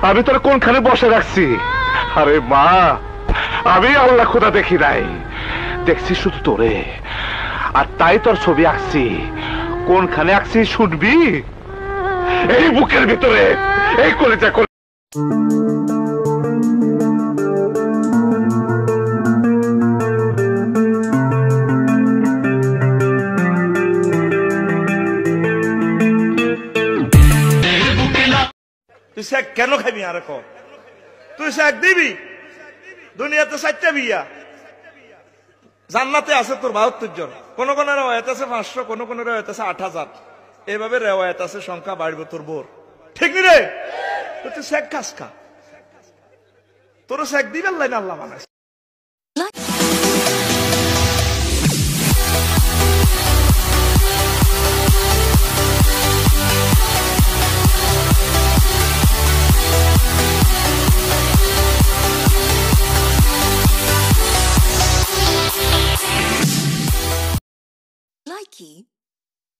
আমি তোর কোনখানে বসে রাখছি? আরে মা, আমি আল্লাহ খোদা দেখি নাই, দেখছি শুধু তোরে। আর তাই তোর ছবি আঁকছি। কোনখানে আঁকছি শুনবি? এই বুকের ভিতরে, এই কলেজা। তুই শেখ কেন খাবি? আর তুই শেখ দিবি? দুনিয়াতে 4টা বিয়া, জান্নাতে আছে তোর 72 জন, কোন কোন রেওয়ায়াত আছে 500, কোন কোন রেওয়ায়াত আছে 8000। এইভাবে রেওয়ায়াত আছে, সংখ্যা বাড়বে তোর বোর। ঠিক নি রে? তুই শেখ খাস খা, তোর শেখ দিবে আল্লাহ না আল্লাহ বানাইছে। Likey